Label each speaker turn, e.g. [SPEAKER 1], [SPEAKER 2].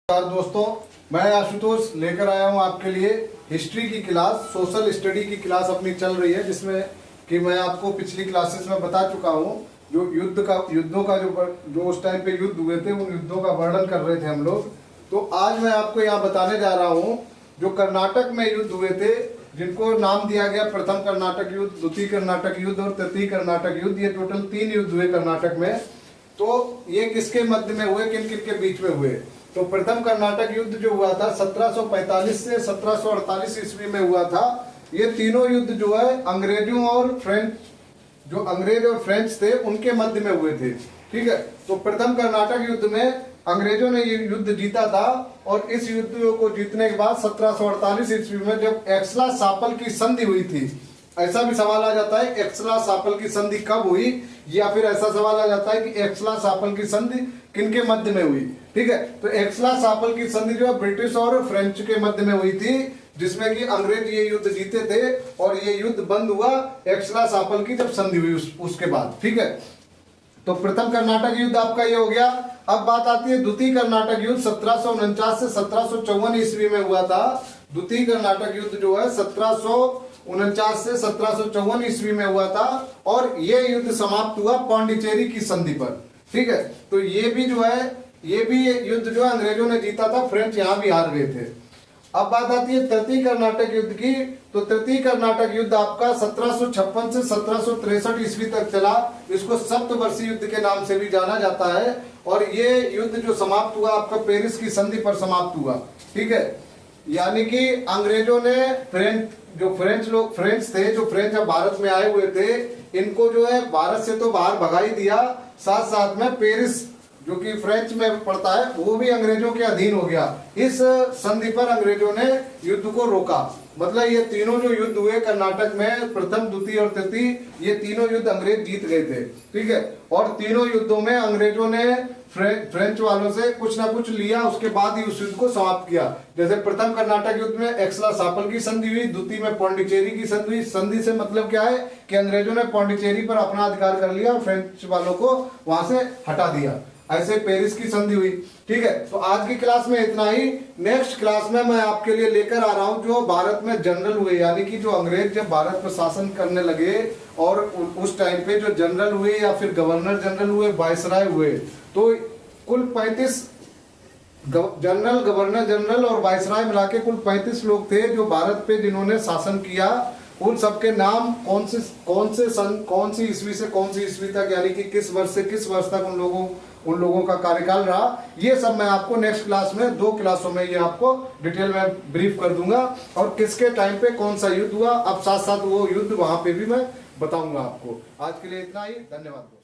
[SPEAKER 1] नमस्कार दोस्तों, मैं आशुतोष लेकर आया हूं आपके लिए हिस्ट्री की क्लास। सोशल स्टडी की क्लास अपनी चल रही है, जिसमें कि मैं आपको पिछली क्लासेस में बता चुका हूं जो युद्धों का जो उस टाइम पे युद्ध हुए थे, उन युद्धों का वर्णन कर रहे थे हम लोग। तो आज मैं आपको यहाँ बताने जा रहा हूँ जो कर्नाटक में युद्ध हुए थे, जिनको नाम दिया गया प्रथम कर्नाटक युद्ध, द्वितीय कर्नाटक युद्ध और तृतीय कर्नाटक युद्ध। ये टोटल 3 युद्ध हुए कर्नाटक में। तो ये किसके मध्य में हुए, किन किन के बीच में हुए? तो प्रथम कर्नाटक युद्ध जो हुआ था 1745 से 1748 ईस्वी में हुआ था। ये तीनों युद्ध जो है अंग्रेजों और फ्रेंच, जो अंग्रेज और फ्रेंच थे उनके मध्य में हुए थे। ठीक है, तो प्रथम कर्नाटक युद्ध में अंग्रेजों ने ये युद्ध जीता था और इस युद्ध को जीतने के बाद 1748 ईस्वी में जब एक्सला-शापल की संधि हुई थी, ऐसा भी सवाल आ जाता है एक्सला-शापल की संधि कब हुई, या फिर ऐसा सवाल आ जाता है कि एक्सला-शापल की संधि किनके मध्य में हुई। ठीक है, तो एक्सला-शापल की संधि जो है ब्रिटिश और फ्रेंच के मध्य में हुई थी, जिसमें कि अंग्रेज ये युद्ध जीते थे और ये युद्ध बंद हुआ एक्सला-शापल की जब संधि हुई उसके बाद। ठीक है, तो प्रथम कर्नाटक युद्ध आपका ये हो गया। अब बात आती है द्वितीय कर्नाटक युद्ध 1749 से 1754 ईस्वी में हुआ था। द्वितीय कर्नाटक युद्ध जो है 1749 से 1754 ईस्वी में हुआ था और ये युद्ध समाप्त हुआ पांडिचेरी की संधि पर। ठीक है, तो ये भी युद्ध जो है अंग्रेजों ने जीता था, फ्रेंच यहाँ भी हार गए थे। अब बात आती है तृतीय कर्नाटक युद्ध की। तो तृतीय कर्नाटक युद्ध आपका 1756 से 1763 ईस्वी तक चला। इसको सप्तवर्षीय युद्ध के नाम से भी जाना जाता है और ये युद्ध जो समाप्त हुआ आपका पेरिस की संधि पर समाप्त हुआ। ठीक है, यानी कि अंग्रेजों ने फ्रेंच थे, जो फ्रेंच अब भारत में आए हुए थे, इनको जो है भारत से तो बाहर भगा ही दिया, साथ साथ में पेरिस जो कि फ्रेंच में पड़ता है वो भी अंग्रेजों के अधीन हो गया। इस संधि पर अंग्रेजों ने युद्ध को रोका। मतलब ये तीनों जो युद्ध हुए कर्नाटक में, प्रथम, द्वितीय और तृतीय, ये तीनों युद्ध अंग्रेज जीत गए थे। ठीक है, और तीनों युद्धों में अंग्रेजों ने फ्रेंच वालों से कुछ ना कुछ लिया, उसके बाद ही उस युद्ध को समाप्त किया। जैसे प्रथम कर्नाटक युद्ध में एक्सला-शापल की संधि हुई, द्वितीय में पांडिचेरी की संधि हुई। संधि से मतलब क्या है कि अंग्रेजों ने पांडिचेरी पर अपना अधिकार कर लिया और फ्रेंच वालों को वहां से हटा दिया। ऐसे पेरिस की संधि हुई। ठीक है, तो आज की क्लास में इतना ही। नेक्स्ट क्लास में मैं आपके लिए लेकर आ रहा हूं जो भारत में जनरल हुए, यानी कि जो अंग्रेज जब भारत पर शासन करने लगे और उस टाइम पे जो जनरल हुए या फिर गवर्नर जनरल हुए, वायसराय हुए, तो कुल 35 जनरल, गवर्नर जनरल और वायसराय मिला के कुल 35 लोग थे जो भारत पे जिन्होंने शासन किया। उन सबके नाम कौन सी ईस्वी से कौन सी ईस्वी तक, यानी कि किस वर्ष से किस वर्ष तक उन लोगों का कार्यकाल रहा, ये सब मैं आपको नेक्स्ट क्लास में 2 क्लासों में ये आपको डिटेल में ब्रीफ कर दूंगा और किसके टाइम पे कौन सा युद्ध हुआ। अब साथ साथ वो युद्ध वहां पे भी मैं बताऊंगा आपको। आज के लिए इतना ही, धन्यवाद।